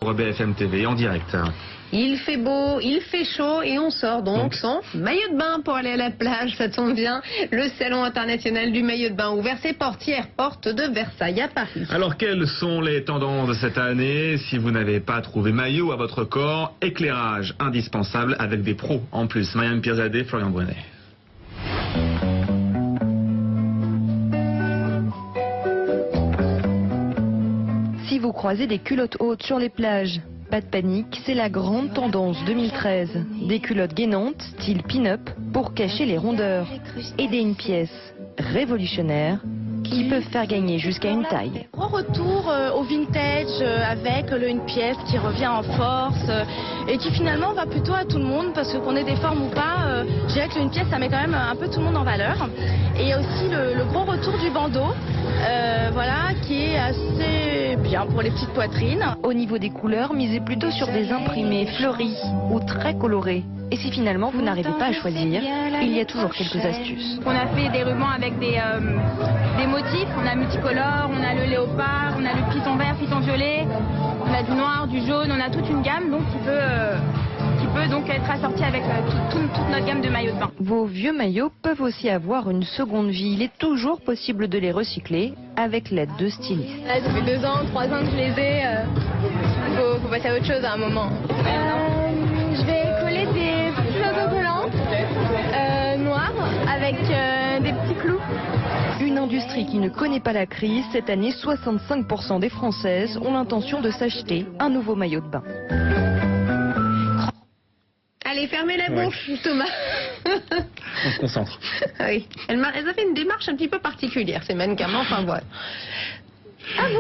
pour BFM TV en direct. Il fait beau, il fait chaud et on sort donc sans maillot de bain pour aller à la plage. Ça tombe bien, le Salon international du maillot de bain ouvert ses portières, porte de Versailles à Paris. Alors quelles sont les tendances de cette année? Si vous n'avez pas trouvé maillot à votre corps, éclairage indispensable avec des pros en plus. Marianne Pirzadeh, Florian Brunet. Si vous croisez des culottes hautes sur les plages, pas de panique, c'est la grande tendance 2013. Des culottes gainantes, style pin-up, pour cacher les rondeurs. Et une pièce révolutionnaire qui peuvent faire gagner jusqu'à une taille. Gros retour au vintage avec une pièce qui revient en force et qui finalement va plutôt à tout le monde parce que qu'on ait des formes ou pas, je dirais qu'une pièce ça met quand même un peu tout le monde en valeur. Et aussi le gros retour du bandeau, voilà, qui est assez bien pour les petites poitrines. Au niveau des couleurs, misez plutôt sur des imprimés fleuris ou très colorés. Et si finalement vous n'arrivez pas à choisir, il y a toujours quelques astuces. On a fait des rubans avec des motifs, on a multicolore, on a le léopard, on a le python vert, python violet, on a du noir, du jaune, on a toute une gamme donc qui peut donc être assortie avec toute notre gamme de maillots de bain. Vos vieux maillots peuvent aussi avoir une seconde vie. Il est toujours possible de les recycler avec l'aide de stylistes. Ça fait 2 ans, 3 ans que je les ai. Faut passer à autre chose à un moment. Je vais coller des petits autocollants noirs avec des petits clous. Une industrie qui ne connaît pas la crise. Cette année, 65% des Françaises ont l'intention de s'acheter un nouveau maillot de bain. Allez, fermez la bouche, Thomas. On se concentre. Oui, elles ont fait une démarche un petit peu particulière, ces mannequins, enfin voilà.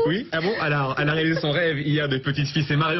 Oui, ah bon, alors, elle a réalisé son rêve hier de petite fille, c'est Marion.